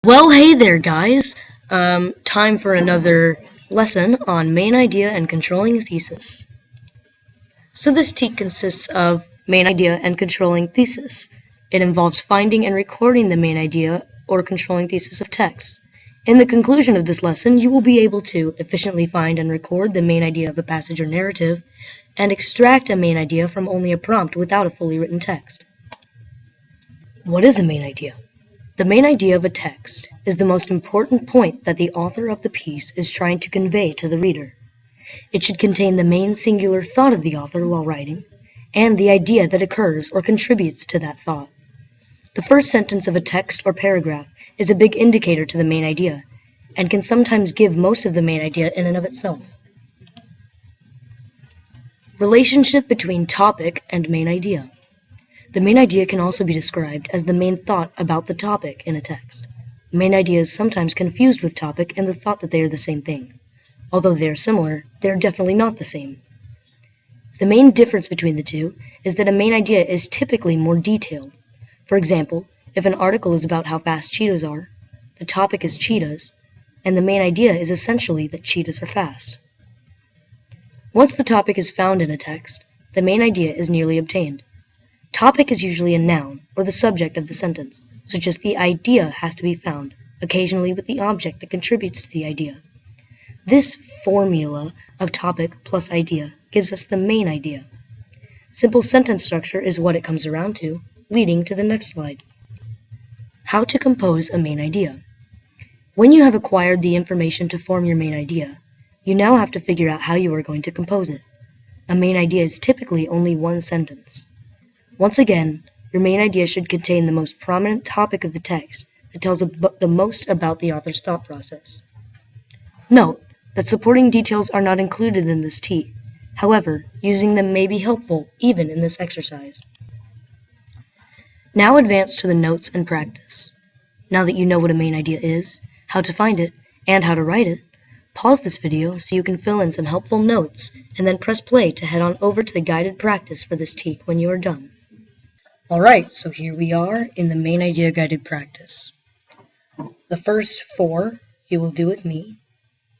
Well, hey there, guys. Time for another lesson on main idea and controlling a thesis. So this TEAC consists of main idea and controlling thesis. It involves finding and recording the main idea or controlling thesis of text. In the conclusion of this lesson, you will be able to efficiently find and record the main idea of a passage or narrative and extract a main idea from only a prompt without a fully written text. What is a main idea? The main idea of a text is the most important point that the author of the piece is trying to convey to the reader. It should contain the main singular thought of the author while writing, and the idea that occurs or contributes to that thought. The first sentence of a text or paragraph is a big indicator to the main idea, and can sometimes give most of the main idea in and of itself. Relationship between topic and main idea. The main idea can also be described as the main thought about the topic in a text. Main idea is sometimes confused with topic and the thought that they are the same thing. Although they are similar, they are definitely not the same. The main difference between the two is that a main idea is typically more detailed. For example, if an article is about how fast cheetahs are, the topic is cheetahs, and the main idea is essentially that cheetahs are fast. Once the topic is found in a text, the main idea is nearly obtained. Topic is usually a noun, or the subject of the sentence, so just the idea has to be found, occasionally with the object that contributes to the idea. This formula of topic plus idea gives us the main idea. Simple sentence structure is what it comes around to, leading to the next slide. How to compose a main idea. When you have acquired the information to form your main idea, you now have to figure out how you are going to compose it. A main idea is typically only one sentence. Once again, your main idea should contain the most prominent topic of the text that tells the most about the author's thought process. Note that supporting details are not included in this TEAC. However, using them may be helpful even in this exercise. Now advance to the notes and practice. Now that you know what a main idea is, how to find it, and how to write it, pause this video so you can fill in some helpful notes and then press play to head on over to the guided practice for this TEAC when you are done. Alright, so here we are in the main idea guided practice. The first 4 you will do with me,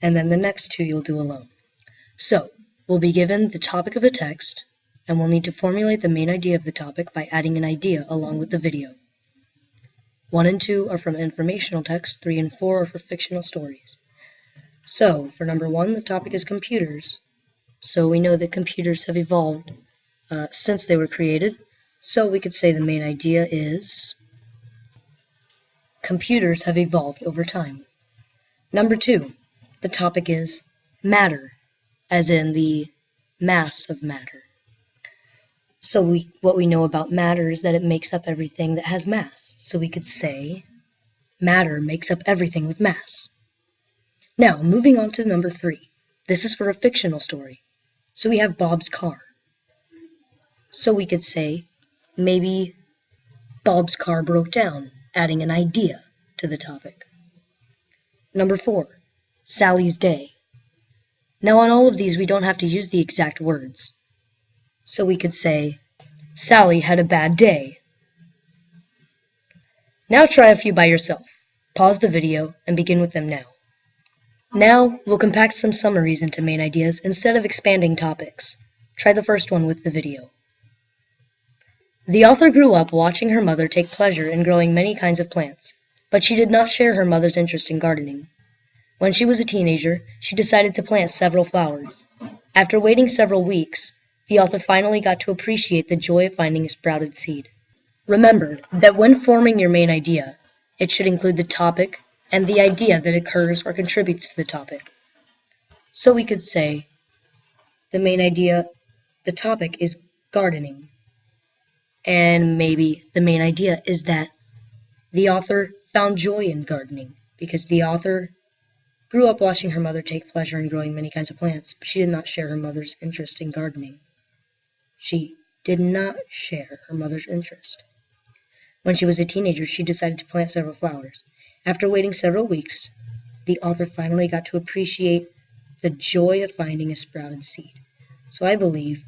and then the next 2 you'll do alone. So, we'll be given the topic of a text, and we'll need to formulate the main idea of the topic by adding an idea along with the video. 1 and 2 are from informational text, 3 and 4 are for fictional stories. So, for number 1, the topic is computers. So we know that computers have evolved since they were created. So we could say the main idea is computers have evolved over time. Number 2, the topic is matter, as in the mass of matter. So what we know about matter is that it makes up everything that has mass. So we could say matter makes up everything with mass. Now, moving on to number 3. This is for a fictional story. So we have Bob's car. So we could say maybe Bob's car broke down, adding an idea to the topic. Number 4, Sally's day. Now on all of these we don't have to use the exact words. So we could say, Sally had a bad day. Now try a few by yourself. Pause the video and begin with them now. Now we'll compact some summaries into main ideas instead of expanding topics. Try the first one with the video. The author grew up watching her mother take pleasure in growing many kinds of plants, but she did not share her mother's interest in gardening. When she was a teenager, she decided to plant several flowers. After waiting several weeks, the author finally got to appreciate the joy of finding a sprouted seed. Remember that when forming your main idea, it should include the topic and the idea that occurs or contributes to the topic. So we could say the main idea, the topic is gardening. And maybe the main idea is that the author found joy in gardening because the author grew up watching her mother take pleasure in growing many kinds of plants, but she did not share her mother's interest in gardening. She did not share her mother's interest. When she was a teenager, she decided to plant several flowers. After waiting several weeks, the author finally got to appreciate the joy of finding a sprouted seed. So I believe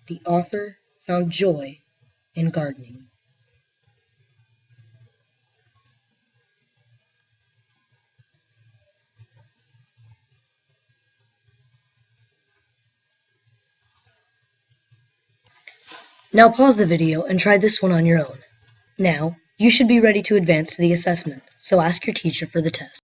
the author found joy in gardening. Now pause the video and try this one on your own. Now, you should be ready to advance to the assessment, so ask your teacher for the test.